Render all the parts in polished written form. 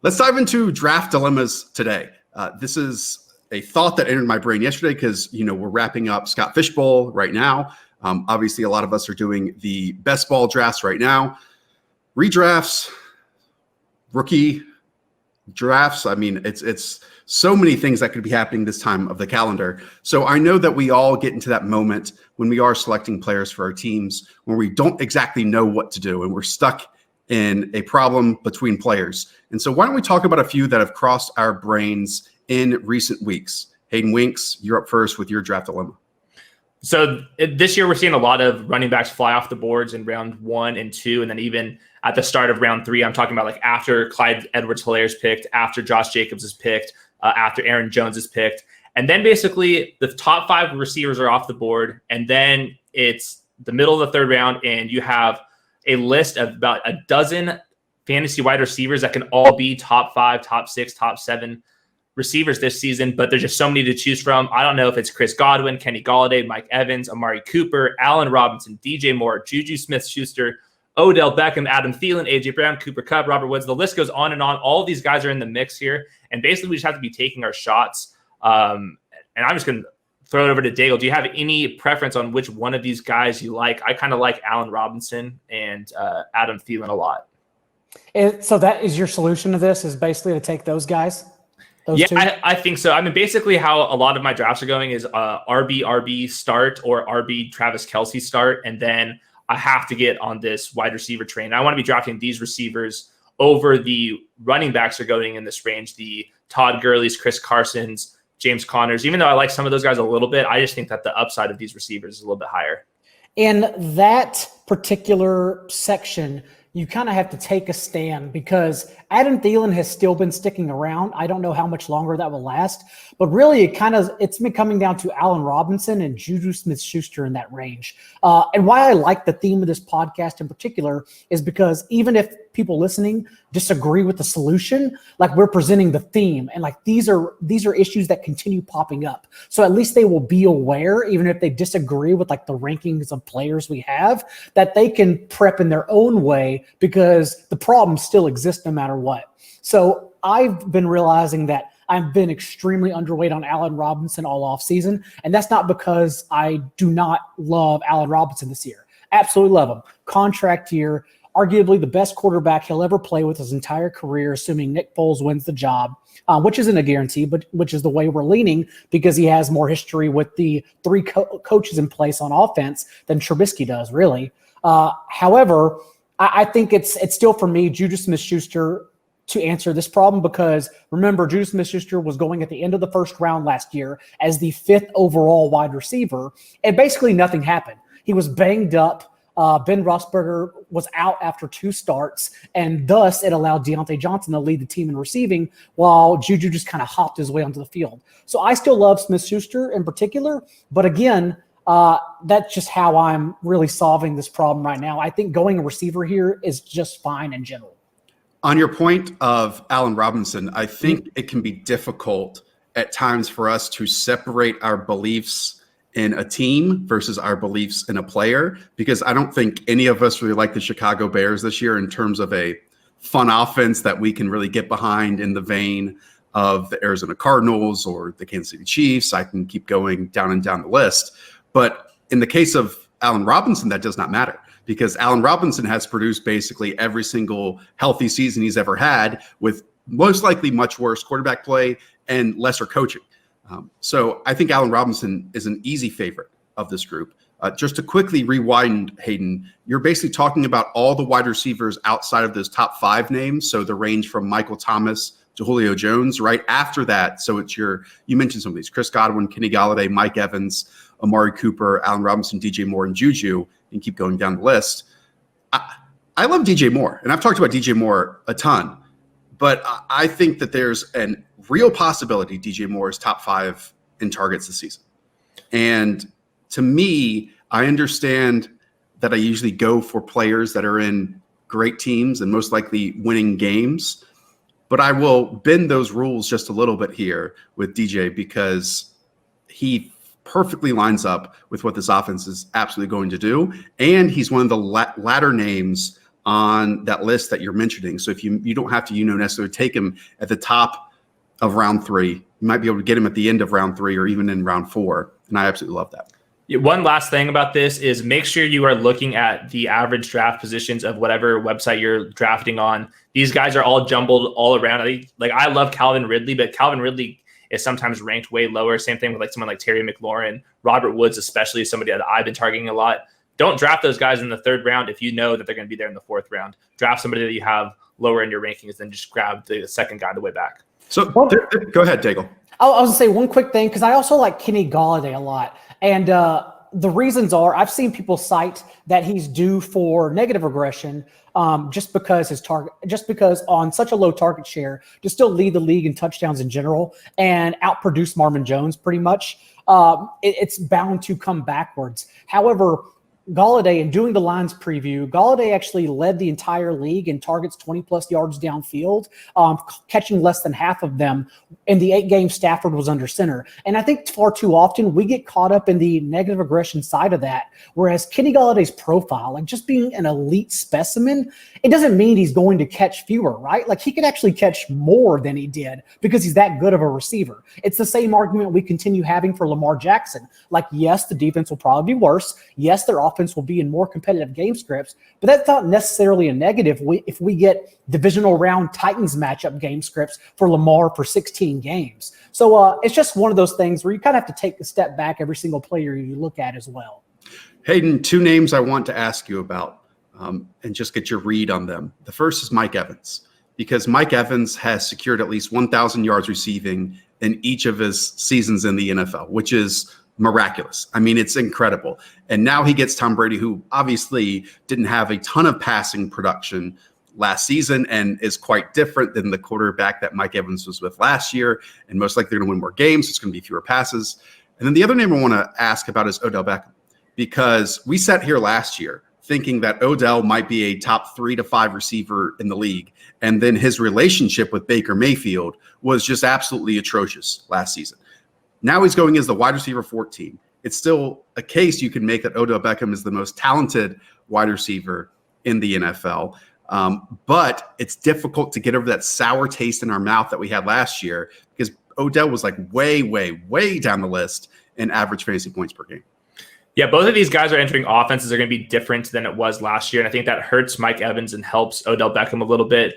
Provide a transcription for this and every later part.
Let's dive into draft dilemmas today. This is a thought that entered my brain yesterday because, we're wrapping up Scott Fish Bowl right now. Obviously, a lot of us are doing the best ball drafts right now. Redrafts, rookie drafts. I mean, it's so many things that could be happening this time of the calendar. So I know that we all get into that moment when we are selecting players for our teams where we don't exactly know what to do and we're stuck in a problem between players. And so why don't we talk about a few that have crossed our brains in recent weeks? Hayden Winks, you're up first with your draft dilemma. So this year we're seeing a lot of running backs fly off the boards in round 1 and 2, and then even at the start of round 3. I'm talking about like after Clyde Edwards-Helaire is picked, after Josh Jacobs is picked, after Aaron Jones is picked. And then basically the top 5 receivers are off the board, and then it's the middle of the 3rd round, and you have a list of about a dozen fantasy wide receivers that can all be top 5, top 6, top 7 receivers this season, but there's just so many to choose from. I don't know if it's Chris Godwin, Kenny Golladay, Mike Evans, Amari Cooper, Allen Robinson, DJ Moore, Juju Smith-Schuster, Odell Beckham, Adam Thielen, AJ Brown, Cooper Kupp, Robert Woods. The list goes on and on. All of these guys are in the mix here, and basically we just have to be taking our shots. And I'm just going to throw it over to Daigle. Do you have any preference on which one of these guys you like? I kind of like Allen Robinson and Adam Thielen a lot. So that is your solution to this, is basically to take those guys? I think so. I mean, basically how a lot of my drafts are going is RB start or RB Travis Kelce start, and then I have to get on this wide receiver train. I want to be drafting these receivers over the running backs are going in this range, the Todd Gurley's, Chris Carson's, James Connors. Even though I like some of those guys a little bit, I just think that the upside of these receivers is a little bit higher. In that particular section, you kind of have to take a stand because Adam Thielen has still been sticking around. I don't know how much longer that will last, but really it's been coming down to Allen Robinson and Juju Smith-Schuster in that range. And why I like the theme of this podcast in particular is because even if people listening disagree with the solution, like we're presenting the theme, and like these are issues that continue popping up. So at least they will be aware, even if they disagree with like the rankings of players we have, that they can prep in their own way because the problems still exist no matter what. So I've been realizing that I've been extremely underweight on Allen Robinson all off season, and that's not because I do not love Allen Robinson this year. Absolutely love him. Contract year. Arguably the best quarterback he'll ever play with his entire career, assuming Nick Foles wins the job, which isn't a guarantee, but which is the way we're leaning because he has more history with the 3 coaches in place on offense than Trubisky does, really. However, I think it's still for me, Juju Smith-Schuster to answer this problem because remember, Juju Smith-Schuster was going at the end of the 1st round last year as the 5th overall wide receiver, and basically nothing happened. He was banged up. Ben Roethlisberger was out after 2 starts, and thus it allowed Deontay Johnson to lead the team in receiving while Juju just kind of hopped his way onto the field. So I still love Smith-Schuster in particular, but again, that's just how I'm really solving this problem right now. I think going a receiver here is just fine in general. On your point of Allen Robinson, I think it can be difficult at times for us to separate our beliefs in a team versus our beliefs in a player, because I don't think any of us really like the Chicago Bears this year in terms of a fun offense that we can really get behind in the vein of the Arizona Cardinals or the Kansas City Chiefs. I can keep going down and down the list. But in the case of Allen Robinson, that does not matter because Allen Robinson has produced basically every single healthy season he's ever had with most likely much worse quarterback play and lesser coaching. So I think Allen Robinson is an easy favorite of this group. Just to quickly rewind, Hayden, you're basically talking about all the wide receivers outside of those top 5 names. So the range from Michael Thomas to Julio Jones, right after that. So it's you mentioned some of these, Chris Godwin, Kenny Golladay, Mike Evans, Amari Cooper, Allen Robinson, DJ Moore, and Juju, and keep going down the list. I love DJ Moore, and I've talked about DJ Moore a ton, but I think that there's a real possibility DJ Moore is top 5 in targets this season. And to me, I understand that I usually go for players that are in great teams and most likely winning games, but I will bend those rules just a little bit here with DJ because he perfectly lines up with what this offense is absolutely going to do. And he's one of the latter names on that list that you're mentioning. So if you don't have to, necessarily take him at the top of round 3, you might be able to get him at the end of round 3 or even in round 4. And I absolutely love that. One last thing about this is make sure you are looking at the average draft positions of whatever website you're drafting on. These guys are all jumbled all around. Like I love Calvin Ridley, but Calvin Ridley is sometimes ranked way lower. Same thing with like someone like Terry McLaurin, Robert Woods, especially somebody that I've been targeting a lot. Don't draft those guys in the 3rd round if you know that they're going to be there in the 4th round. Draft somebody that you have lower in your rankings, then just grab the second guy on the way back. So go ahead, Daigle. I was going to say one quick thing, because I also like Kenny Galladay a lot. And the reasons are I've seen people cite that he's due for negative regression just because on such a low target share to still lead the league in touchdowns in general and outproduce Marvin Jones pretty much. It's bound to come backwards. However, Galladay, in doing the Lions preview, Galladay actually led the entire league in targets 20-plus yards downfield, catching less than half of them. In the 8 games Stafford was under center. And I think far too often we get caught up in the negative regression side of that, whereas Kenny Galladay's profile, like just being an elite specimen, it doesn't mean he's going to catch fewer, right? Like he could actually catch more than he did because he's that good of a receiver. It's the same argument we continue having for Lamar Jackson. Like, yes, the defense will probably be worse. Yes, their offense will be in more competitive game scripts, but that's not necessarily a negative if we get divisional round Titans matchup game scripts for Lamar for 16 games. So it's just one of those things where you kind of have to take a step back every single player you look at as well. Hayden, 2 names I want to ask you about and just get your read on them. The first is Mike Evans, because Mike Evans has secured at least 1,000 yards receiving in each of his seasons in the NFL, which is miraculous. I mean, it's incredible. And now he gets Tom Brady, who obviously didn't have a ton of passing production last season and is quite different than the quarterback that Mike Evans was with last year. And most likely they're going to win more games. So it's going to be fewer passes. And then the other name I want to ask about is Odell Beckham, because we sat here last year thinking that Odell might be a top 3 to 5 receiver in the league. And then his relationship with Baker Mayfield was just absolutely atrocious last season. Now he's going as the wide receiver 14. It's still a case you can make that Odell Beckham is the most talented wide receiver in the NFL. But it's difficult to get over that sour taste in our mouth that we had last year, because Odell was like way, way, way down the list in average fantasy points per game. Yeah, both of these guys are entering offenses that are going to be different than it was last year. And I think that hurts Mike Evans and helps Odell Beckham a little bit.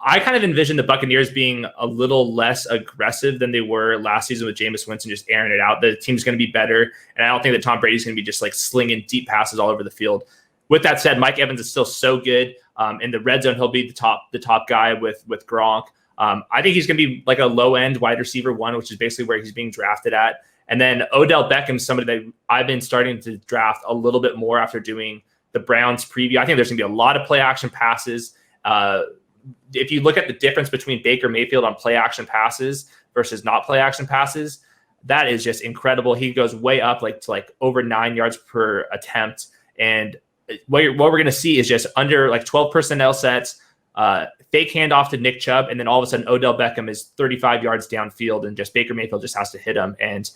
I kind of envision the Buccaneers being a little less aggressive than they were last season with Jameis Winston just airing it out. The team's going to be better. And I don't think that Tom Brady's going to be just like slinging deep passes all over the field. With that said, Mike Evans is still so good. In the red zone, he'll be the top guy with Gronk. I think he's going to be like a low-end wide receiver 1, which is basically where he's being drafted at. And then Odell Beckham, somebody that I've been starting to draft a little bit more after doing the Browns preview. I think there's going to be a lot of play-action passes. If you look at the difference between Baker Mayfield on play-action passes versus not play-action passes, that is just incredible. He goes way up to over 9 yards per attempt. And what we're going to see is just under 12 personnel sets, fake handoff to Nick Chubb, and then all of a sudden Odell Beckham is 35 yards downfield, and just Baker Mayfield just has to hit him. And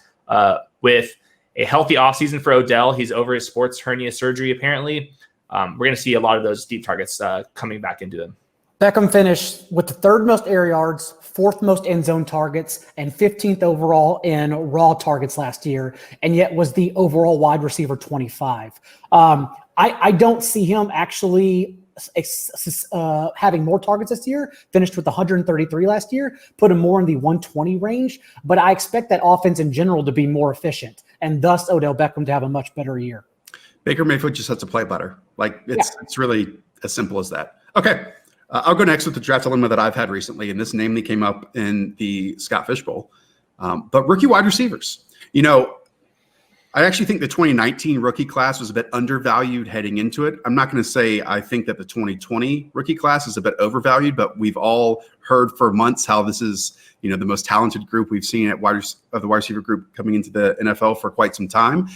with a healthy offseason for Odell, he's over his sports hernia surgery apparently. We're going to see a lot of those deep targets coming back into him. Beckham finished with the 3rd most air yards, 4th most end zone targets, and 15th overall in raw targets last year, and yet was the overall wide receiver 25. I don't see him actually having more targets this year. Finished with 133 last year, put him more in the 120 range, but I expect that offense in general to be more efficient, and thus Odell Beckham to have a much better year. Baker Mayfield just has to play better. It's really as simple as that. Okay. I'll go next with the draft dilemma that I've had recently, and this namely came up in the Scott Fish Bowl. But rookie wide receivers. I actually think the 2019 rookie class was a bit undervalued heading into it. I'm not going to say I think that the 2020 rookie class is a bit overvalued, but we've all heard for months how this is, the most talented group we've seen of the wide receiver group coming into the NFL for quite some time.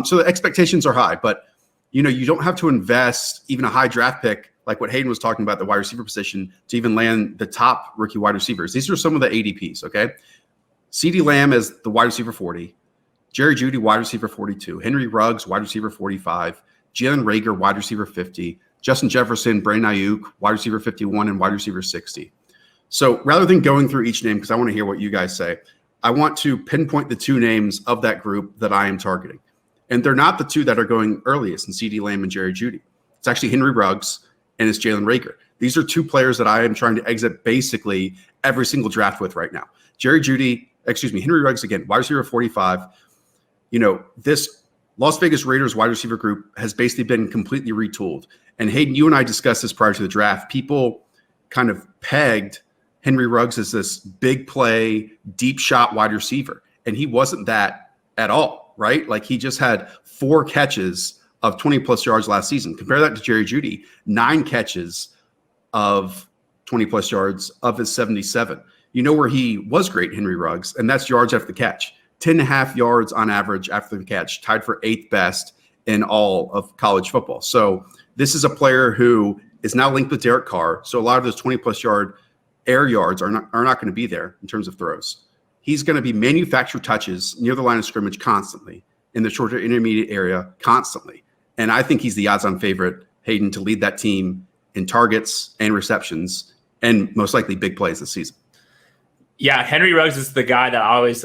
So the expectations are high, but you don't have to invest even a high draft pick like what Hayden was talking about, the wide receiver position, to even land the top rookie wide receivers. These are some of the ADPs, okay? CeeDee Lamb is the wide receiver 40. Jerry Jeudy, wide receiver 42. Henry Ruggs, wide receiver 45. Jalen Reagor, wide receiver 50. Justin Jefferson, Brandon Ayuk, wide receiver 51, and wide receiver 60. So rather than going through each name, because I want to hear what you guys say, I want to pinpoint the two names of that group that I am targeting. And they're not the two that are going earliest in CeeDee Lamb and Jerry Jeudy. It's actually Henry Ruggs and it's Jalen Reagor. These are two players that I am trying to exit basically every single draft with right now. Henry Ruggs, again, wide receiver 45. This Las Vegas Raiders wide receiver group has basically been completely retooled. And Hayden, you and I discussed this prior to the draft. People kind of pegged Henry Ruggs as this big play, deep shot wide receiver. And he wasn't that at all, right? Like he just had 4 catches of 20-plus yards last season. Compare that to Jerry Jeudy, 9 catches of 20-plus yards of his 77. You know where he was great, Henry Ruggs, and that's yards after the catch. 10.5 yards on average after the catch, tied for 8th best in all of college football. So this is a player who is now linked with Derek Carr. So a lot of those 20-plus yard air yards are not going to be there in terms of throws. He's going to be manufactured touches near the line of scrimmage constantly, in the short to intermediate area constantly. And I think he's the odds-on favorite, Hayden, to lead that team in targets and receptions and most likely big plays this season. Yeah, Henry Ruggs is the guy that I always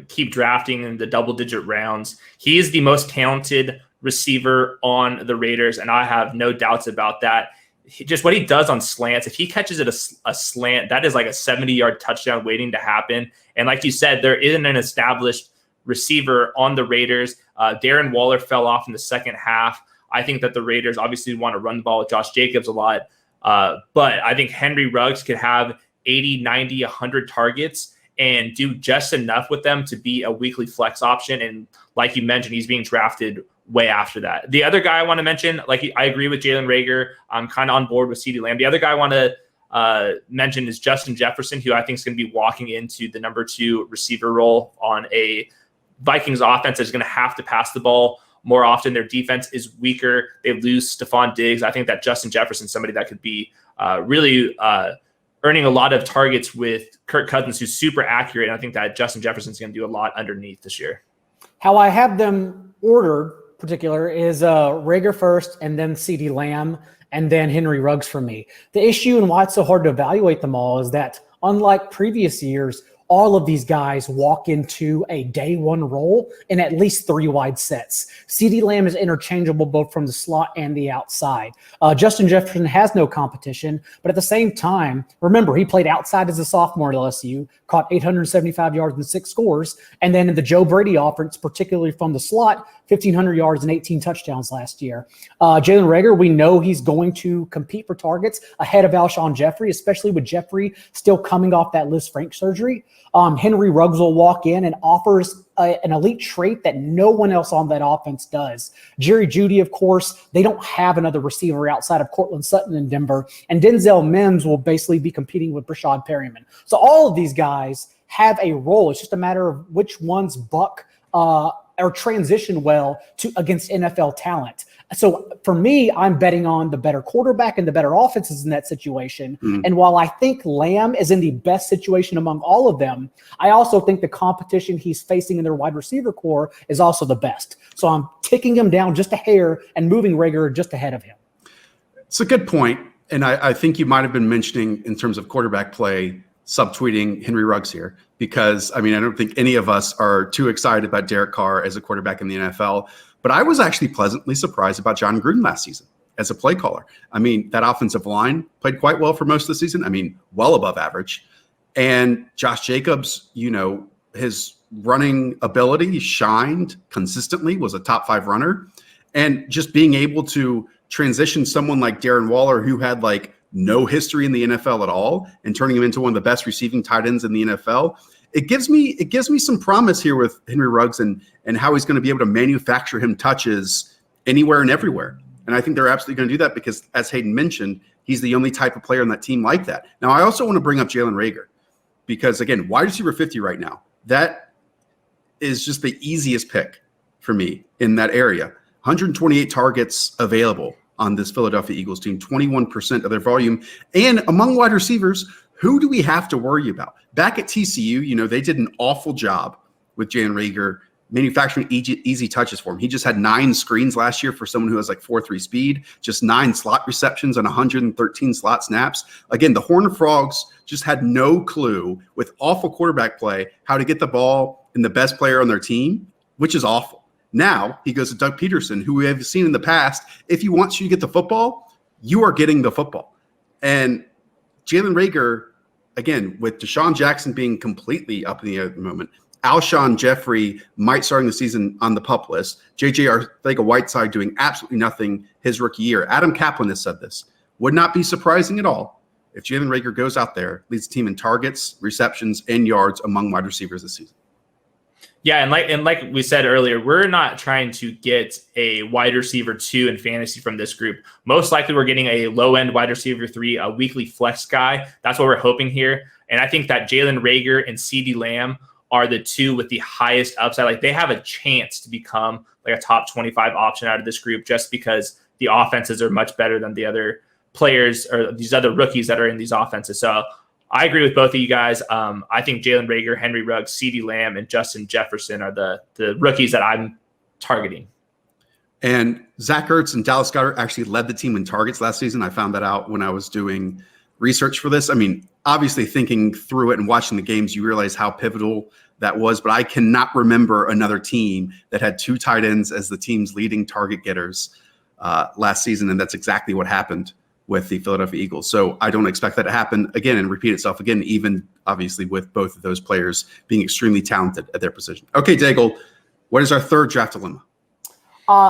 keep drafting in the double-digit rounds. He is the most talented receiver on the Raiders, and I have no doubts about that. Just what he does on slants, if he catches it a slant, that is like a 70-yard touchdown waiting to happen. And like you said, there isn't an established receiver on the Raiders. Darren Waller fell off in the second half. I think that the Raiders obviously want to run the ball with Josh Jacobs a lot, but I think Henry Ruggs could have 80, 90, 100 targets and do just enough with them to be a weekly flex option. And like you mentioned, he's being drafted way after that. The other guy I want to mention, I agree with Jalen Reagor. I'm kind of on board with CeeDee Lamb. The other guy I want to mention is Justin Jefferson, who I think is going to be walking into the number 2 receiver role on a Vikings offense that's going to have to pass the ball more often. Their defense is weaker. They lose Stephon Diggs. I think that Justin Jefferson is somebody that could be really earning a lot of targets with Kirk Cousins, who's super accurate. And I think that Justin Jefferson's going to do a lot underneath this year. How I have them ordered particular is Reagor first and then CeeDee Lamb and then Henry Ruggs for me. The issue and why it's so hard to evaluate them all is that unlike previous years, all of these guys walk into a day one role in at least 3 wide sets. CeeDee Lamb is interchangeable both from the slot and the outside. Justin Jefferson has no competition, but at the same time, remember, he played outside as a sophomore at LSU, caught 875 yards and 6 scores, and then in the Joe Brady offense, particularly from the slot, 1,500 yards and 18 touchdowns last year. Jalen Reagor, we know he's going to compete for targets ahead of Alshon Jeffrey, especially with Jeffrey still coming off that Liz Frank surgery. Henry Ruggs will walk in and offers an elite trait that no one else on that offense does. Jerry Jeudy, of course, they don't have another receiver outside of Cortland Sutton in Denver, and Denzel Mims will basically be competing with Brashad Perryman. So all of these guys have a role. It's just a matter of which ones buck or transition well to against NFL talent. So for me, I'm betting on the better quarterback and the better offenses in that situation. Mm-hmm. And while I think Lamb is in the best situation among all of them, I also think the competition he's facing in their wide receiver core is also the best. So I'm ticking him down just a hair and moving Reagor just ahead of him. It's a good point. And I think you might have been mentioning in terms of quarterback play, subtweeting Henry Ruggs here, because I don't think any of us are too excited about Derek Carr as a quarterback in the NFL. But I was actually pleasantly surprised about John Gruden last season as a play caller. That offensive line played quite well for most of the season. Well above average. And Josh Jacobs, his running ability shined consistently, was a top 5 runner. And just being able to transition someone like Darren Waller, who had no history in the NFL at all, and turning him into one of the best receiving tight ends in the NFL, it gives me some promise here with Henry Ruggs and how he's going to be able to manufacture him touches anywhere and everywhere. And I think they're absolutely going to do that because, as Hayden mentioned, he's the only type of player on that team like that. Now, I also want to bring up Jalen Reagor because, again, wide receiver 50 right now, that is just the easiest pick for me in that area. 128 targets available on this Philadelphia Eagles team, 21% of their volume. And among wide receivers, who do we have to worry about? Back at TCU, they did an awful job with Jalen Reagor manufacturing easy touches for him. He just had 9 screens last year for someone who has like 4.3 speed, just 9 slot receptions on 113 slot snaps. Again, the Horned Frogs just had no clue with awful quarterback play how to get the ball in the best player on their team, which is awful. Now he goes to Doug Peterson, who we have seen in the past. If he wants you to get the football, you are getting the football. And Jalen Reagor, again, with Deshaun Jackson being completely up in the air at the moment, Alshon Jeffrey might starting the season on the PUP list. J.J. Arcega-Whiteside doing absolutely nothing his rookie year. Adam Kaplan has said this. Would not be surprising at all if Jalen Reagor goes out there, leads the team in targets, receptions, and yards among wide receivers this season. Yeah, and like we said earlier, we're not trying to get a wide receiver 2 in fantasy from this group. Most likely we're getting a low-end wide receiver 3, a weekly flex guy. That's what we're hoping here. And I think that Jalen Reagor and CeeDee Lamb are the 2 with the highest upside. Like, they have a chance to become like a top 25 option out of this group just because the offenses are much better than the other players or these other rookies that are in these offenses. So I agree with both of you guys. I think Jalen Reagor, Henry Ruggs, CeeDee Lamb, and Justin Jefferson are the rookies that I'm targeting. And Zach Ertz and Dallas Goedert actually led the team in targets last season. I found that out when I was doing research for this. I mean, obviously thinking through it and watching the games, you realize how pivotal that was. But I cannot remember another team that had 2 tight ends as the team's leading target getters last season. And that's exactly what happened with the Philadelphia Eagles. So I don't expect that to happen again and repeat itself again, even obviously with both of those players being extremely talented at their position. Okay, Daigle, what is our third draft dilemma?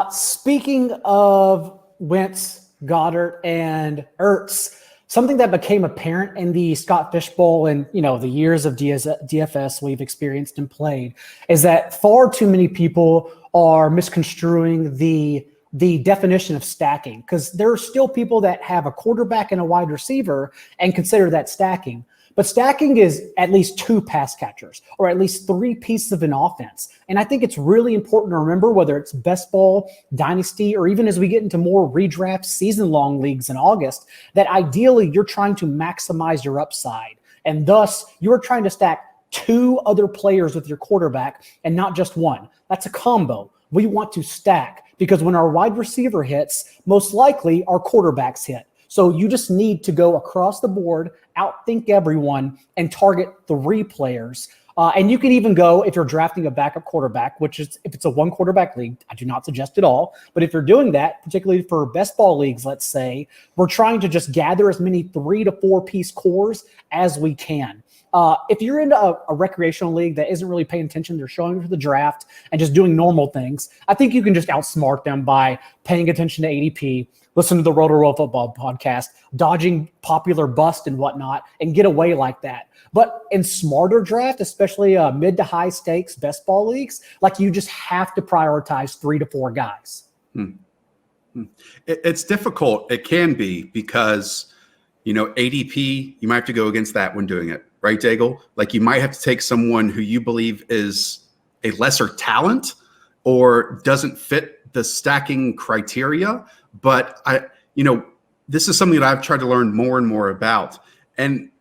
Speaking of Wentz, Goddard, and Ertz, something that became apparent in the Scott Fish Bowl and, the years of DFS we've experienced and played is that far too many people are misconstruing the definition of stacking, because there are still people that have a quarterback and a wide receiver and consider that stacking. But stacking is at least 2 pass catchers or at least 3 pieces of an offense. And I think it's really important to remember, whether it's best ball, dynasty, or even as we get into more redraft season-long leagues in August, that ideally you're trying to maximize your upside. And thus you're trying to stack 2 other players with your quarterback and not just one. That's a combo. We want to stack, because when our wide receiver hits, most likely our quarterbacks hit. So you just need to go across the board, outthink everyone, and target 3 players. And you can even go, if you're drafting a backup quarterback, which is, if it's a 1 quarterback league, I do not suggest at all. But if you're doing that, particularly for best ball leagues, let's say, we're trying to just gather as many 3 to 4 piece cores as we can. If you're in a recreational league that isn't really paying attention, they're showing for the draft and just doing normal things, I think you can just outsmart them by paying attention to ADP, listen to the Rotoworld football podcast, dodging popular bust and whatnot, and get away like that. But in smarter draft, especially mid to high stakes best ball leagues, like, you just have to prioritize 3 to 4 guys. It's difficult. It can be, because, ADP, you might have to go against that when doing it. Right, Daigle? Like, you might have to take someone who you believe is a lesser talent or doesn't fit the stacking criteria. But this is something that I've tried to learn more and more about. And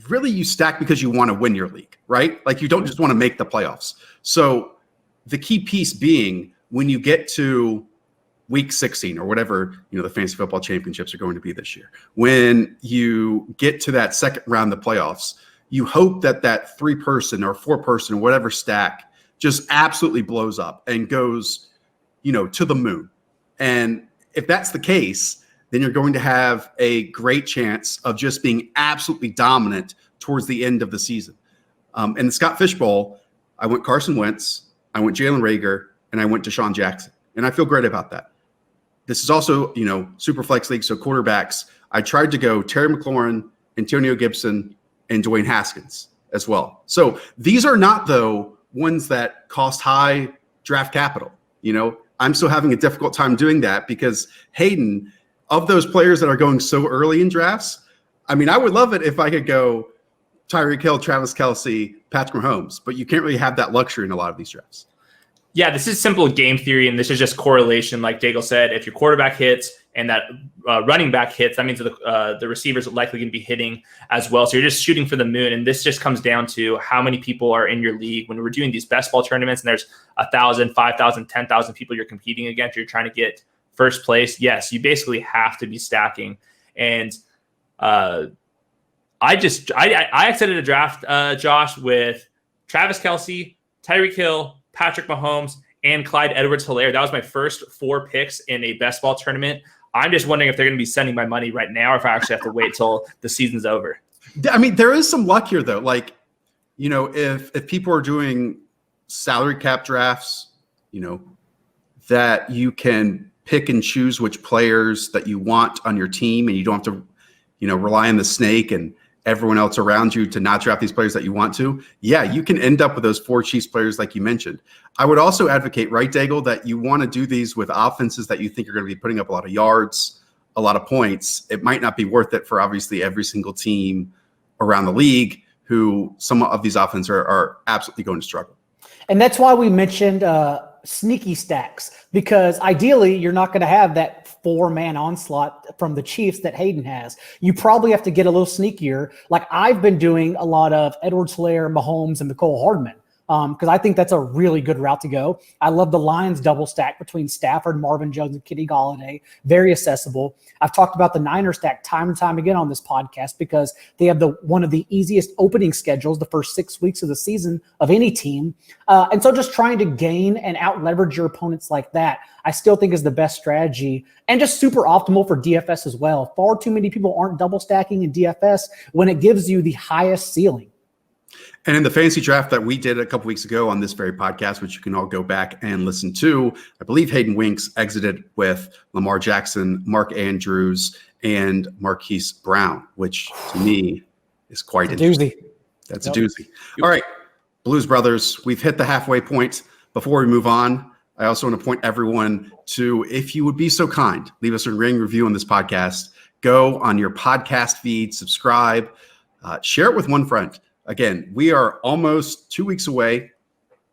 really, you stack because you want to win your league, right? Like, you don't just want to make the playoffs. So the key piece being, when you get to week 16 or whatever, the fantasy football championships are going to be this year, when you get to that second round of the playoffs, you hope that 3-person or 4-person or whatever stack just absolutely blows up and goes, to the moon. And if that's the case, then you're going to have a great chance of just being absolutely dominant towards the end of the season. In the Scott Fish Bowl, I went Carson Wentz, I went Jalen Reagor, and I went Deshaun Jackson. And I feel great about that. This is also, super flex league, so quarterbacks. I tried to go Terry McLaurin, Antonio Gibson, and Dwayne Haskins as well. So these are not, though, ones that cost high draft capital. I'm still having a difficult time doing that, because Hayden, of those players that are going so early in drafts, I mean, I would love it if I could go Tyreek Hill, Travis Kelce, Patrick Mahomes, but you can't really have that luxury in a lot of these drafts. Yeah, this is simple game theory, and this is just correlation. Like Daigle said, if your quarterback hits and that running back hits, that means the receivers are likely going to be hitting as well. So you're just shooting for the moon, and this just comes down to how many people are in your league. When we're doing these best ball tournaments and there's 1,000, 5,000, 10,000 people you're competing against, you're trying to get first place. Yes, you basically have to be stacking. And I exited a draft, Josh, with Travis Kelce, Tyreek Hill, Patrick Mahomes, and Clyde Edwards-Helaire. That was my first 4 picks in a best ball tournament. I'm just wondering if they're going to be sending my money right now or if I actually have to wait till the season's over. I mean, there is some luck here, though. Like, you know, if people are doing salary cap drafts, you know, that you can pick and choose which players that you want on your team, and you don't have to, you know, rely on the snake and everyone else around you to not draft these players that you want to. Yeah, you can end up with those 4 Chiefs players like you mentioned. I would also advocate, right, Daigle, that you want to do these with offenses that you think are going to be putting up a lot of yards, a lot of points. It might not be worth it for obviously every single team around the league who some of these offenses are absolutely going to struggle. And that's why we mentioned sneaky stacks, because ideally you're not going to have that 4-man onslaught from the Chiefs that Hayden has. You probably have to get a little sneakier. Like I've been doing a lot of Edwards-Helaire, Mahomes, and Mecole Hardman. Because I think that's a really good route to go. I love the Lions double stack between Stafford, Marvin Jones, and Kenny Golladay. Very accessible. I've talked about the Niners stack time and time again on this podcast because they have one of the easiest opening schedules the first 6 weeks of the season of any team. And so just trying to gain and out-leverage your opponents like that, I still think is the best strategy and just super optimal for DFS as well. Far too many people aren't double stacking in DFS when it gives you the highest ceiling. And in the fantasy draft that we did a couple weeks ago on this very podcast, which you can all go back and listen to, I believe Hayden Winks exited with Lamar Jackson, Mark Andrews, and Marquise Brown, which to me is quite interesting. Doozy. That's a doozy. All right, Blues Brothers, we've hit the halfway point. Before we move on, I also want to point everyone to, if you would be so kind, leave us a ring review on this podcast. Go on your podcast feed, subscribe, share it with one friend. Again, we are almost 2 weeks away,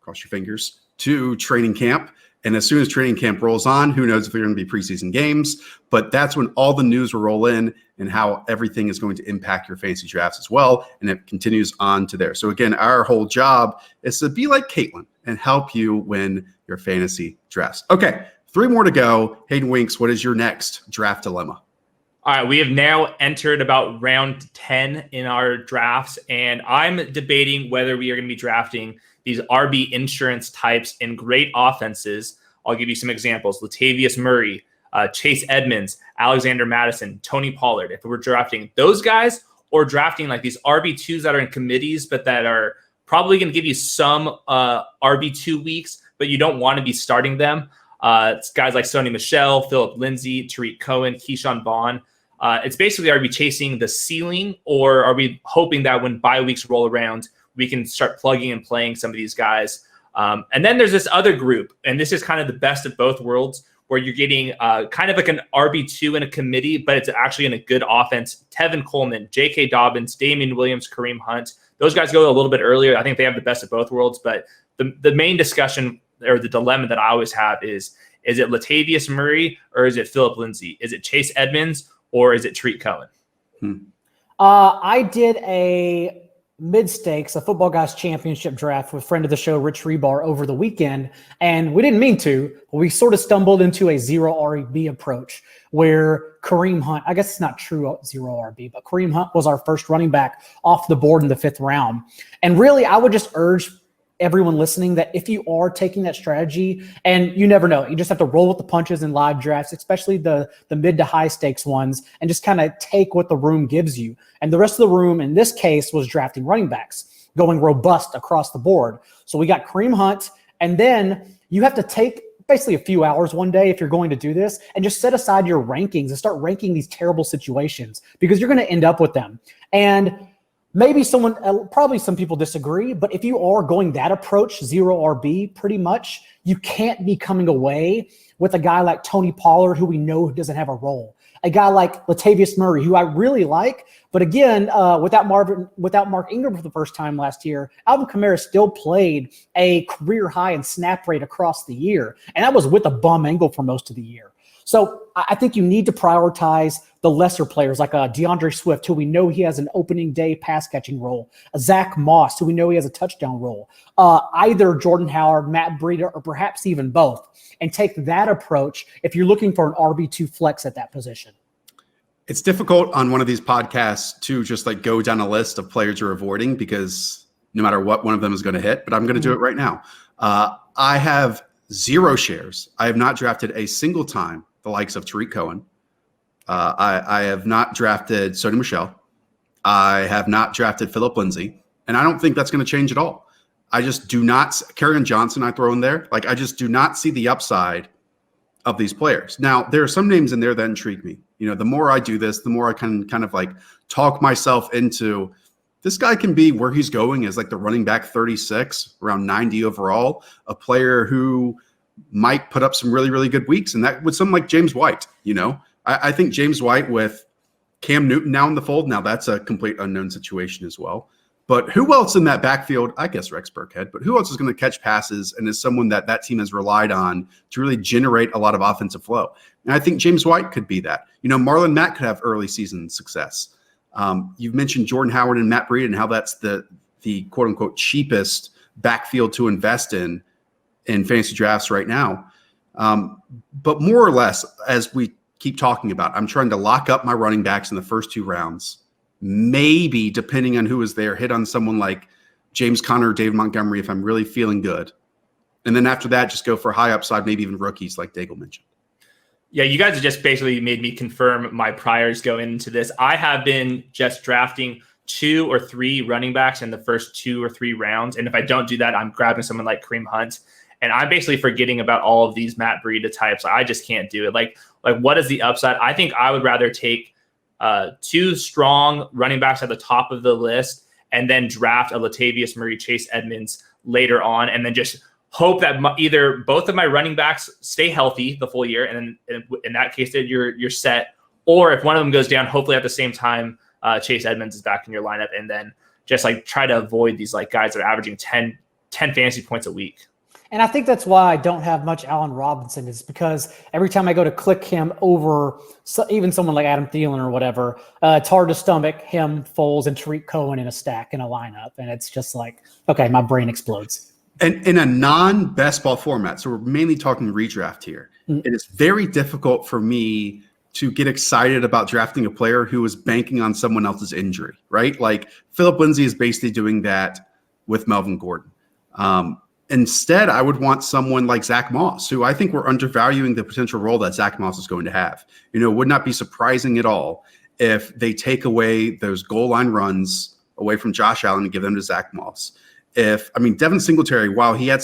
cross your fingers, to training camp. And as soon as training camp rolls on, who knows if there are going to be preseason games, but that's when all the news will roll in and how everything is going to impact your fantasy drafts as well. And it continues on to there. So again, our whole job is to be like Caitlin and help you win your fantasy drafts. Okay, 3 more to go. Hayden Winks, what is your next draft dilemma? All right, we have now entered about round 10 in our drafts, and I'm debating whether we are going to be drafting these RB insurance types in great offenses. I'll give you some examples. Latavius Murray, Chase Edmonds, Alexander Madison, Tony Pollard. If we're drafting those guys or drafting like these RB2s that are in committees but that are probably going to give you some RB2 weeks, but you don't want to be starting them. It's guys like Sony Michel, Philip Lindsay, Tariq Cohen, Keyshawn Vaughn. It's basically, are we chasing the ceiling, or are we hoping that when bye weeks roll around, we can start plugging and playing some of these guys? And then there's this other group, and this is kind of the best of both worlds, where you're getting kind of like an RB2 in a committee, but it's actually in a good offense. Tevin Coleman, J.K. Dobbins, Damian Williams, Kareem Hunt. Those guys go a little bit earlier. I think they have the best of both worlds, but the main discussion or the dilemma that I always have is it Latavius Murray or is it Philip Lindsay? Is it Chase Edmonds or is it Tariq Cohen? I did a mid-stakes, a Football Guys Championship draft with friend of the show, Rich Rebar, over the weekend. And we didn't mean to, but we sort of stumbled into a zero RB approach where Kareem Hunt, I guess it's not true zero RB, but Kareem Hunt was our first running back off the board in the 5th round. And really, I would just urge everyone listening that if you are taking that strategy, and you never know, you just have to roll with the punches in live drafts, especially the mid to high stakes ones, and just kind of take what the room gives you. And the rest of the room in this case was drafting running backs, going robust across the board. So we got Kareem Hunt, and then you have to take basically a few hours one day if you're going to do this and just set aside your rankings and start ranking these terrible situations because you're going to end up with them. And maybe probably some people disagree, but if you are going that approach, zero RB, pretty much, you can't be coming away with a guy like Tony Pollard, who we know doesn't have a role. a guy like Latavius Murray, who I really like. But again, without Mark Ingram for the first time last year, Alvin Kamara still played a career high in snap rate across the year. And that was with a bum ankle for most of the year. So I think you need to prioritize the lesser players like DeAndre Swift, who we know he has an opening day pass catching role, Zach Moss, who we know he has a touchdown role, either Jordan Howard, Matt Breida, or perhaps even both, and take that approach if you're looking for an RB2 flex at that position. It's difficult on one of these podcasts to just like go down a list of players you're avoiding because no matter what, one of them is going to hit, but I'm going to do it right now. I have 0 shares. I have not drafted a single time the likes of Tariq Cohen. I have not drafted Sony Michel. I have not drafted Phillip Lindsay. And I don't think that's going to change at all. I just do not, Kerryon Johnson I throw in there. Like, I just do not see the upside of these players. Now, there are some names in there that intrigue me. You know, the more I do this, the more I can kind of like talk myself into this guy can be where he's going as like the running back 36, around 90 overall, a player who might put up some really, really good weeks. And that with someone like James White, you know, I think James White with Cam Newton now in the fold. Now that's a complete unknown situation as well. But who else in that backfield? I guess Rex Burkhead, but who else is going to catch passes and is someone that team has relied on to really generate a lot of offensive flow? And I think James White could be that. You know, Marlon Mack could have early season success. You've mentioned Jordan Howard and Matt Breida and how that's the quote unquote cheapest backfield to invest in fantasy drafts right now. But more or less, as we keep talking about, I'm trying to lock up my running backs in the first 2 rounds. Maybe, depending on who is there, hit on someone like James Conner or David Montgomery if I'm really feeling good. And then after that, just go for high upside, maybe even rookies like Daigle mentioned. Yeah, you guys have just basically made me confirm my priors going into this. I have been just drafting 2 or 3 running backs in the first 2 or 3 rounds. And if I don't do that, I'm grabbing someone like Kareem Hunt. And I'm basically forgetting about all of these Matt Breida types. I just can't do it. Like what is the upside? I think I would rather take 2 strong running backs at the top of the list and then draft a Latavius Murray, Chase Edmonds later on, and then just hope that either both of my running backs stay healthy the full year, and then in that case, you're set. Or if one of them goes down, hopefully at the same time, Chase Edmonds is back in your lineup, and then just like try to avoid these like guys that are averaging 10 fantasy points a week. And I think that's why I don't have much Allen Robinson, is because every time I go to click him over even someone like Adam Thielen or whatever, it's hard to stomach him, Foles, and Tariq Cohen in a stack in a lineup. And it's just like, okay, my brain explodes. And in a non-best ball format, so we're mainly talking redraft here, It is very difficult for me to get excited about drafting a player who is banking on someone else's injury, right? Like Phillip Lindsay is basically doing that with Melvin Gordon. Instead, I would want someone like Zach Moss, who I think we're undervaluing the potential role that Zach Moss is going to have. You know, it would not be surprising at all if they take away those goal line runs away from Josh Allen and give them to Zach Moss. Devin Singletary, while he had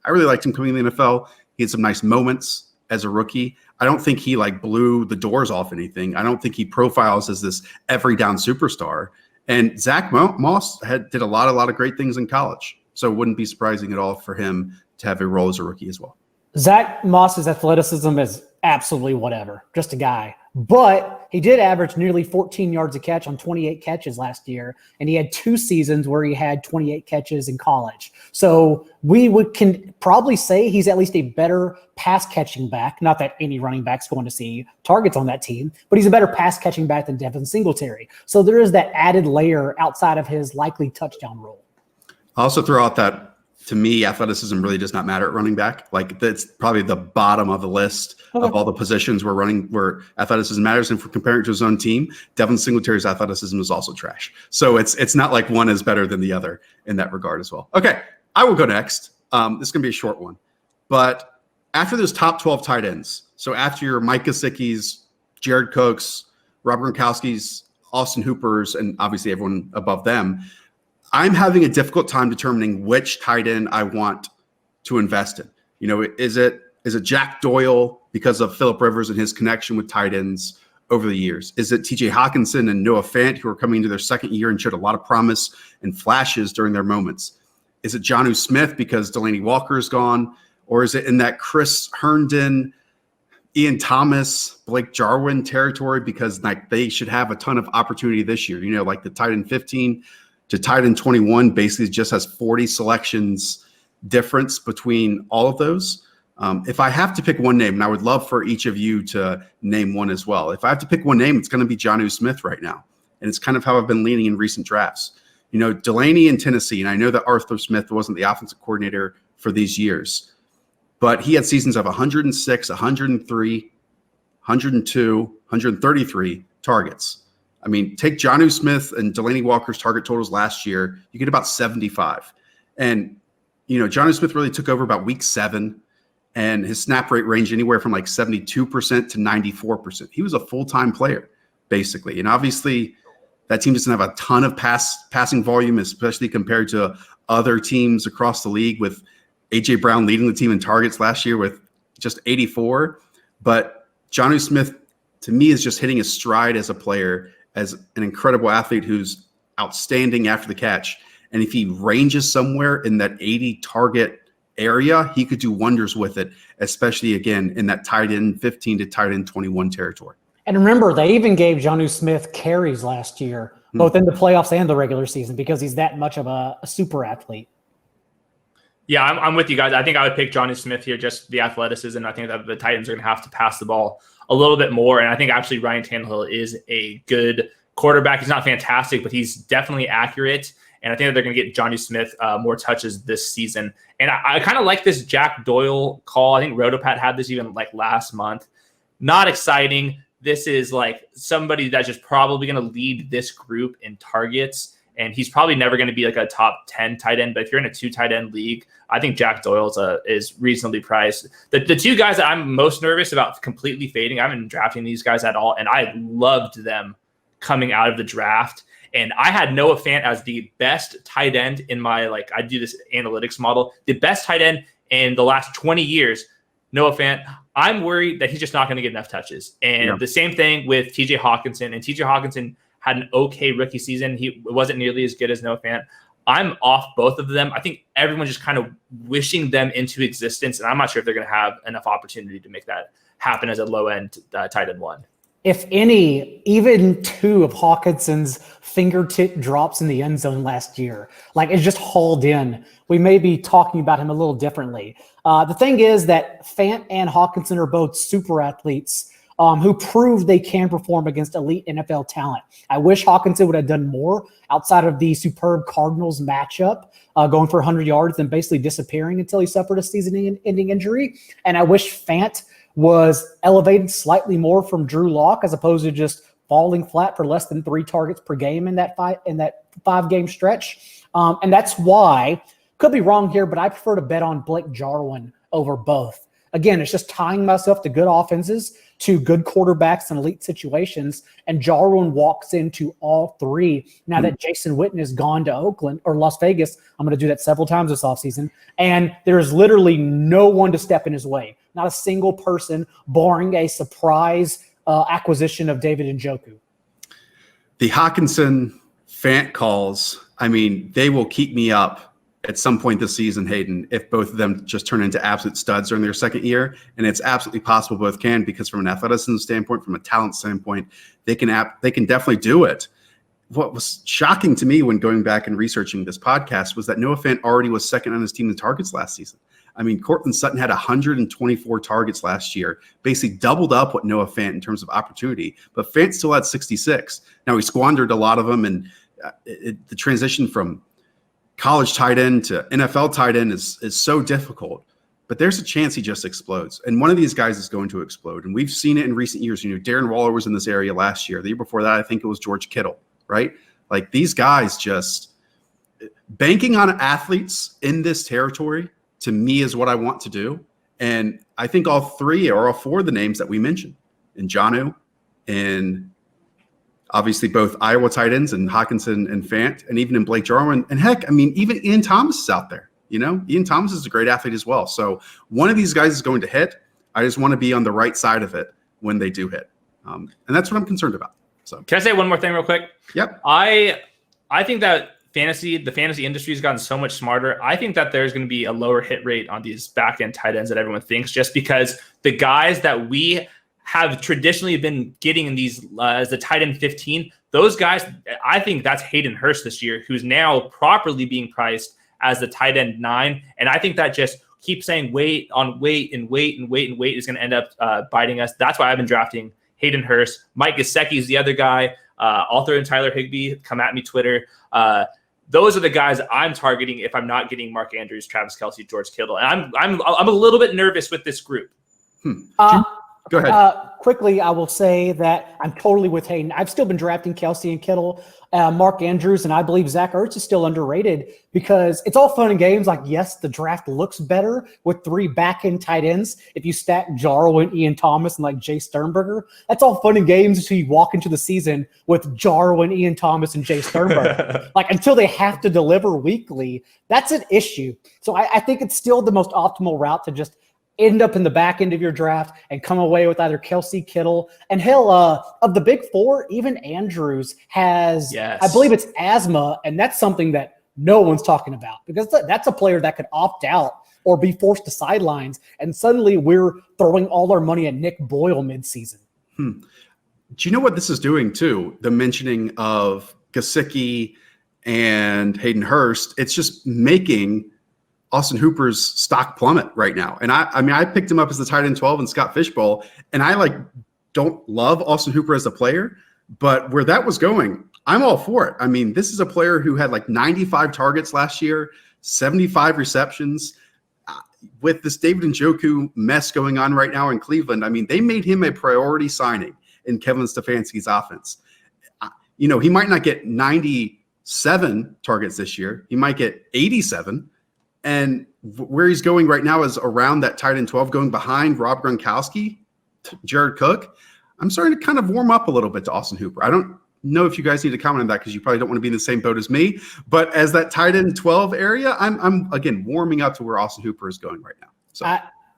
I really liked him coming in the NFL. He had some nice moments as a rookie. I don't think he like blew the doors off anything. I don't think he profiles as this every down superstar. And Zach Moss did a lot of great things in college. So it wouldn't be surprising at all for him to have a role as a rookie as well. Zach Moss's athleticism is absolutely whatever, just a guy. But he did average nearly 14 yards a catch on 28 catches last year, and he had 2 seasons where he had 28 catches in college. So we can probably say he's at least a better pass-catching back. Not that any running back's going to see targets on that team, but he's a better pass-catching back than Devin Singletary. So there is that added layer outside of his likely touchdown role. I'll also throw out that, to me, athleticism really does not matter at running back. Like that's probably the bottom of the list of all the positions where athleticism matters. And for comparing to his own team, Devin Singletary's athleticism is also trash. So it's not like one is better than the other in that regard as well. Okay, I will go next. This is going to be a short one. But after those top 12 tight ends, so after your Mike Gesicki's, Jared Cook's, Rob Gronkowski's, Austin Hooper's, and obviously everyone above them, I'm having a difficult time determining which tight end I want to invest in. You know, is it Jack Doyle because of Phillip Rivers and his connection with tight ends over the years? Is it TJ Hawkinson and Noah Fant, who are coming into their second year and showed a lot of promise and flashes during their moments? Is it Jonnu Smith because Delaney Walker is gone? Or is it in that Chris Herndon, Ian Thomas, Blake Jarwin territory, because like they should have a ton of opportunity this year. Like the tight end 15 to tight end 21 basically just has 40 selections difference between all of those. If I have to pick one name, and I would love for each of you to name one as well. If I have to pick one name, it's going to be Jonnu Smith right now. And it's kind of how I've been leaning in recent drafts. Delaney in Tennessee, and I know that Arthur Smith wasn't the offensive coordinator for these years, but he had seasons of 106, 103, 102, 133 targets. I mean, take Jonnu Smith and Delaney Walker's target totals last year, you get about 75. And, Jonnu Smith really took over about week 7, and his snap rate ranged anywhere from like 72% to 94%. He was a full-time player, basically. And obviously, that team doesn't have a ton of passing volume, especially compared to other teams across the league, with A.J. Brown leading the team in targets last year with just 84. But Jonnu Smith, to me, is just hitting his stride as a player, as an incredible athlete who's outstanding after the catch. And if he ranges somewhere in that 80 target area, he could do wonders with it, especially, again, in that tight end 15 to tight end 21 territory. And remember, they even gave Jonnu Smith carries last year, both in the playoffs and the regular season, because he's that much of a super athlete. Yeah, I'm with you guys. I think I would pick Jonnu Smith here, just the athleticism. I think that the Titans are going to have to pass the ball a little bit more. And I think actually Ryan Tannehill is a good quarterback. He's not fantastic, but he's definitely accurate. And I think that they're going to get Jonnu Smith more touches this season. And I kind of like this Jack Doyle call. I think Rotopat had this even like last month. Not exciting. This is like somebody that's just probably going to lead this group in targets. And he's probably never going to be like a top 10 tight end. But if you're in a 2 tight end league, I think Jack Doyle is reasonably priced. The 2 guys that I'm most nervous about completely fading, I haven't been drafting these guys at all. And I loved them coming out of the draft. And I had Noah Fant as the best tight end in my, I do this analytics model, the best tight end in the last 20 years, Noah Fant. I'm worried that he's just not going to get enough touches. And the same thing with TJ Hawkinson. And TJ Hawkinson had an okay rookie season. He wasn't nearly as good as Noah Fant. I'm off both of them. I think everyone's just kind of wishing them into existence. And I'm not sure if they're going to have enough opportunity to make that happen as a low-end tight end 1. If any, even 2 of Hawkinson's fingertip drops in the end zone last year, it's just hauled in, we may be talking about him a little differently. The thing is that Fant and Hawkinson are both super athletes who prove they can perform against elite NFL talent. I wish Hawkinson would have done more outside of the superb Cardinals matchup, going for 100 yards and basically disappearing until he suffered a season-ending injury. And I wish Fant was elevated slightly more from Drew Lock, as opposed to just falling flat for less than 3 targets per game in that 5-game stretch. And that's why, could be wrong here, but I prefer to bet on Blake Jarwin over both. Again, it's just tying myself to good offenses, to good quarterbacks in elite situations, and Jarwin walks into all 3. Now that Jason Witten has gone to Oakland or Las Vegas, I'm going to do that several times this offseason, and there's literally no one to step in his way. Not a single person, barring a surprise acquisition of David Njoku. The Hawkinson Fant calls, they will keep me up at some point this season, Hayden, if both of them just turn into absolute studs during their second year. And it's absolutely possible both can, because from an athleticism standpoint, from a talent standpoint, they can definitely do it. What was shocking to me when going back and researching this podcast was that Noah Fant already was second on his team in targets last season. Cortland Sutton had 124 targets last year, basically doubled up what Noah Fant in terms of opportunity, but Fant still had 66. Now, he squandered a lot of them, and the transition from college tight end to NFL tight end is so difficult, but there's a chance he just explodes. And one of these guys is going to explode. And we've seen it in recent years. Darren Waller was in this area last year. The year before that, I think it was George Kittle, right? These guys just banking on athletes in this territory, to me, is what I want to do. And I think all 3 or all 4 of the names that we mentioned, in Jonnu, in obviously both Iowa tight ends and Hawkinson and Fant, and even in Blake Jarwin, and heck, even Ian Thomas is out there. Ian Thomas is a great athlete as well. So one of these guys is going to hit. I just want to be on the right side of it when they do hit. And that's what I'm concerned about. So can I say one more thing real quick? Yep. I think that the fantasy industry has gotten so much smarter. I think that there's going to be a lower hit rate on these back end tight ends that everyone thinks, just because the guys that we have traditionally been getting in these as the tight end 15, those guys, I think that's Hayden Hurst this year, who's now properly being priced as the tight end 9. And I think that just keep saying wait is going to end up biting us. That's why I've been drafting Hayden Hurst. Mike Gesicki is the other guy. I'll throw in Tyler Higbee. Come at me, Twitter. Those are the guys I'm targeting if I'm not getting Mark Andrews, Travis Kelce, George Kittle. And I'm a little bit nervous with this group. Go ahead. Quickly, I will say that I'm totally with Hayden. I've still been drafting Kelce and Kittle, Mark Andrews, and I believe Zach Ertz is still underrated because it's all fun and games. Like, yes, the draft looks better with 3 back-end tight ends. If you stack Jarwin, Ian Thomas, and like Jay Sternberger, that's all fun and games until you walk into the season with Jarwin, Ian Thomas, and Jay Sternberger. Like, until they have to deliver weekly, that's an issue. So I think it's still the most optimal route to just end up in the back end of your draft and come away with either Kelce, Kittle, and hell, of the big 4, even Andrews has, I believe it's asthma, and that's something that no one's talking about because that's a player that could opt out or be forced to sidelines, and suddenly we're throwing all our money at Nick Boyle midseason. Do you know what this is doing too? The mentioning of Gesicki and Hayden Hurst, it's just making Austin Hooper's stock plummet right now. And I mean, I picked him up as the tight end 12 in Scott Fishbowl, and I don't love Austin Hooper as a player, but where that was going, I'm all for it. I mean, this is a player who had 95 targets last year, 75 receptions. With this David Njoku mess going on right now in Cleveland, I mean, they made him a priority signing in Kevin Stefanski's offense. He might not get 97 targets this year. He might get 87. And where he's going right now is around that tight end 12, going behind Rob Gronkowski, Jared Cook. I'm starting to kind of warm up a little bit to Austin Hooper. I don't know if you guys need to comment on that because you probably don't want to be in the same boat as me. But as that tight end 12 area, I'm again warming up to where Austin Hooper is going right now. So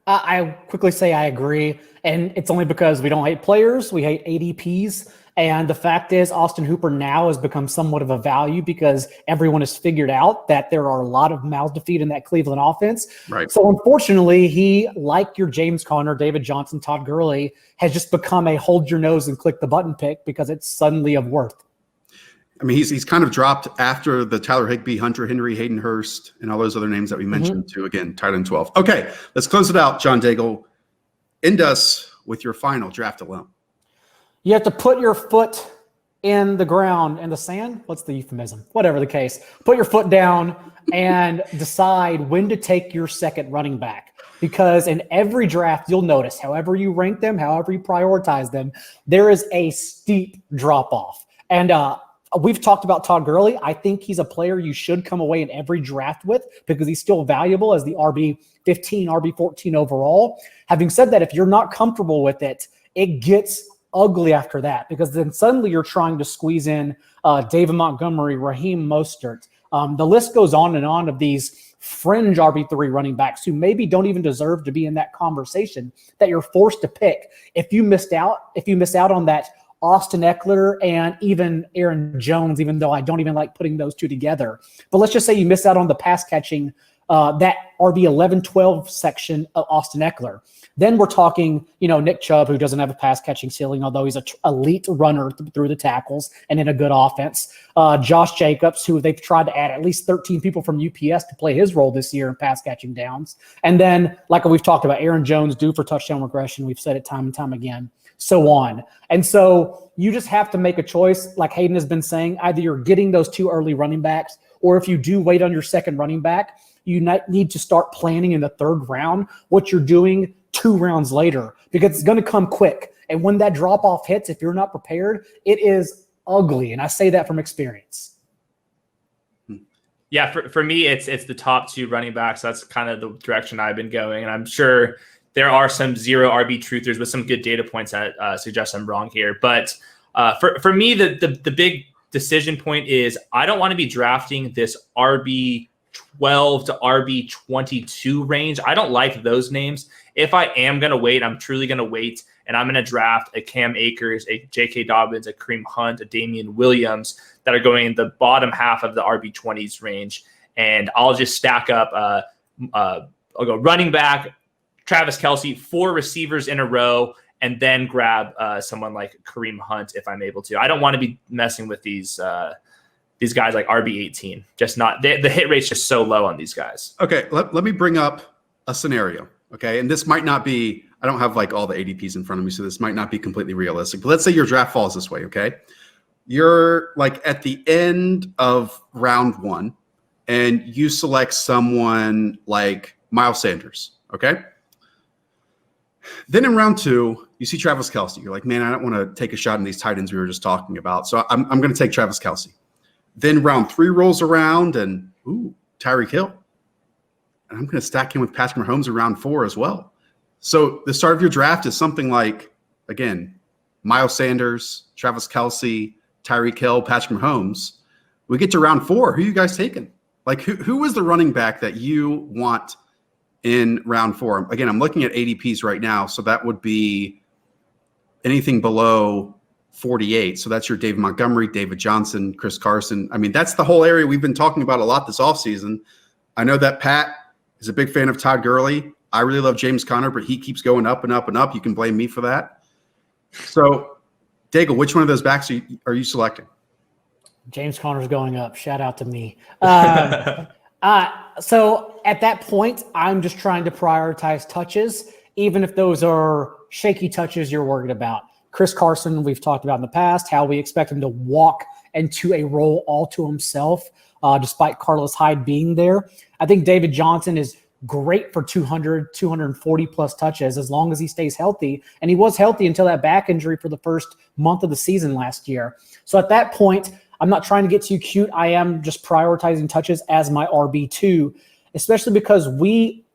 I quickly say I agree, and it's only because we don't hate players, we hate ADPs. And the fact is, Austin Hooper now has become somewhat of a value because everyone has figured out that there are a lot of mouths to feed in that Cleveland offense. Right. So unfortunately, he, like your James Conner, David Johnson, Todd Gurley, has just become a hold your nose and click the button pick because it's suddenly of worth. I mean, he's kind of dropped after the Tyler Higbee, Hunter Henry, Hayden Hurst, and all those other names that we mentioned too. Again, tight end 12. Okay, let's close it out, John Daigle. End us with your final draft alone. You have to put your foot in the ground, in the sand. What's the euphemism? Whatever the case. Put your foot down and decide when to take your second running back. Because in every draft, you'll notice, however you rank them, however you prioritize them, there is a steep drop-off. And we've talked about Todd Gurley. I think he's a player you should come away in every draft with because he's still valuable as the RB15, RB14 overall. Having said that, if you're not comfortable with it, it gets ugly after that because then suddenly you're trying to squeeze in David Montgomery, Raheem Mostert. The list goes on and on of these fringe RB3 running backs who maybe don't even deserve to be in that conversation that you're forced to pick. If you miss out on that Austin Eckler and even Aaron Jones, even though I don't even like putting those two together. But let's just say you miss out on the pass catching, that RB 11-12 section of Austin Eckler. Then we're talking, Nick Chubb, who doesn't have a pass catching ceiling, although he's an elite runner through the tackles and in a good offense. Josh Jacobs, who they've tried to add at least 13 people from UPS to play his role this year in pass catching downs. And then, like we've talked about, Aaron Jones due for touchdown regression. We've said it time and time again, so on. And so you just have to make a choice, like Hayden has been saying. Either you're getting those 2 early running backs, or if you do wait on your second running back, you need to start planning in the 3rd round what you're doing 2 rounds later because it's going to come quick. And when that drop-off hits, if you're not prepared, it is ugly. And I say that from experience. Yeah, for me, it's the top 2 running backs. That's kind of the direction I've been going. And I'm sure there are some 0 RB truthers with some good data points that suggest I'm wrong here. But for me, the big decision point is I don't want to be drafting this RB 12 to RB 22 range. I don't like those names. If I am going to wait, I'm truly going to wait and I'm going to draft a Cam Akers, a J.K. Dobbins, a Kareem Hunt, a Damian Williams that are going in the bottom half of the RB20s range. And I'll just stack up, I'll go running back, Travis Kelce, 4 receivers in a row, and then grab someone like Kareem Hunt if I'm able to. I don't want to be messing with these guys like RB18. Just not the hit rate's just so low on these guys. Okay, let me bring up a scenario. Okay, and this might not be, I don't have like all the ADPs in front of me, so this might not be completely realistic. But let's say your draft falls this way. Okay, you're like at the end of round 1, and you select someone like Miles Sanders. Okay. Then in round 2, you see Travis Kelce. You're like, man, I don't want to take a shot in these tight ends we were just talking about. So I'm going to take Travis Kelce. Then round 3 rolls around and, Tyreek Hill. And I'm going to stack him with Patrick Mahomes in round 4 as well. So the start of your draft is something like, again, Miles Sanders, Travis Kelce, Tyreek Hill, Patrick Mahomes. We get to round 4. Who are you guys taking? Like, who is the running back that you want in round 4? Again, I'm looking at ADPs right now, so that would be anything below 48. So that's your David Montgomery, David Johnson, Chris Carson. I mean, that's the whole area we've been talking about a lot this offseason. I know that Pat is a big fan of Todd Gurley. I really love James Conner, but he keeps going up and up and up. You can blame me for that. So, Daigle, which one of those backs are you selecting? James Conner's going up. Shout out to me. So at that point, I'm just trying to prioritize touches, even if those are shaky touches you're worried about. Chris Carson, we've talked about in the past, how we expect him to walk into a role all to himself, despite Carlos Hyde being there. I think David Johnson is great for 200, 240 plus touches as long as he stays healthy. And he was healthy until that back injury for the first month of the season last year. So at that point, I'm not trying to get too cute. I am just prioritizing touches as my RB2, especially because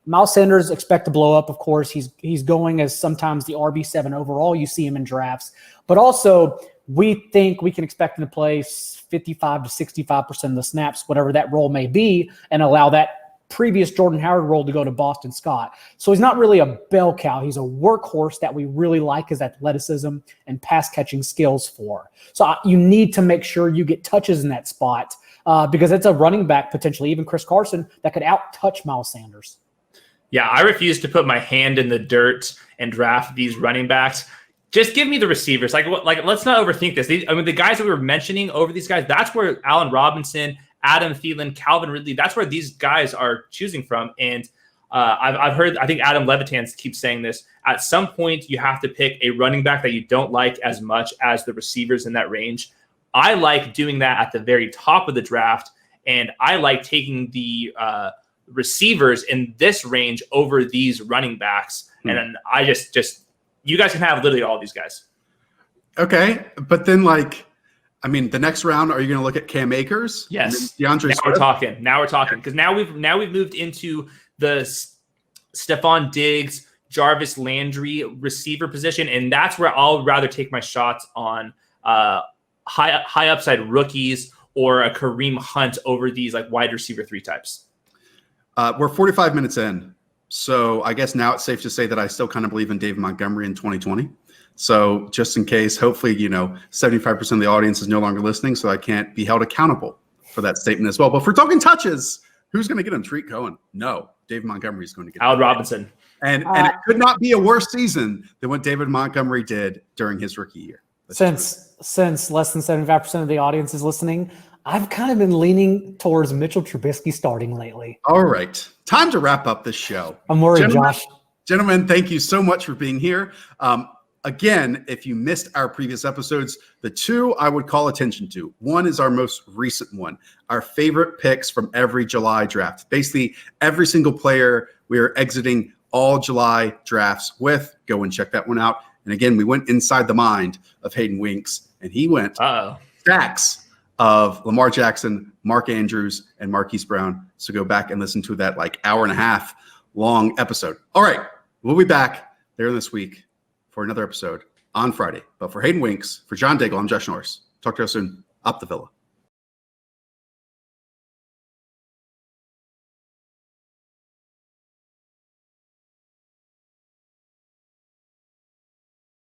Miles Sanders expect to blow up. Of course, he's going as sometimes the RB7 overall. You see him in drafts, but also we think we can expect him to play 55 to 65% of the snaps, whatever that role may be, and allow that previous Jordan Howard role to go to Boston Scott. So he's not really a bell cow. He's a workhorse that we really like his athleticism and pass catching skills for. So you need to make sure you get touches in that spot because it's a running back, potentially even Chris Carson, that could out-touch Miles Sanders. Yeah, I refuse to put my hand in the dirt and draft these running backs. Just give me the receivers. Like let's not overthink this. The guys that we were mentioning over these guys, that's where Allen Robinson, Adam Thielen, Calvin Ridley, that's where these guys are choosing from. And I've heard, I think Adam Levitan keeps saying this, at some point you have to pick a running back that you don't like as much as the receivers in that range. I like doing that at the very top of the draft, and I like taking the receivers in this range over these running backs. And then I just you guys can have literally all these guys. Okay, but then the next round, are you going to look at Cam Akers? Yes. DeAndre Swift? Now we're talking because now we've moved into the Stephon Diggs, Jarvis Landry receiver position, and that's where I'll rather take my shots on high upside rookies or a Kareem Hunt over these like wide receiver 3 types. We're 45 minutes in, so I guess now it's safe to say that I still kind of believe in David Montgomery in 2020. So just in case, hopefully, 75% of the audience is no longer listening, so I can't be held accountable for that statement as well. But if we're talking touches, who's going to get him? Tariq Cohen? No, David Montgomery is going to get him. Allen Robinson. And it could not be a worse season than what David Montgomery did during his rookie year. Since less than 75% of the audience is listening, I've kind of been leaning towards Mitchell Trubisky starting lately. All right. Time to wrap up this show. I'm worried, Josh. Gentlemen, thank you so much for being here. Again, if you missed our previous episodes, the 2 I would call attention to. One is our most recent one, our favorite picks from every July draft. Basically, every single player we are exiting all July drafts with. Go and check that one out. And again, we went inside the mind of Hayden Winks, and he went stacks of Lamar Jackson, Mark Andrews, and Marquise Brown. So go back and listen to that hour and a half long episode. All right, we'll be back later this week for another episode on Friday. But for Hayden Winks, for John Daigle, I'm Josh Norris. Talk to you soon. Up the Villa.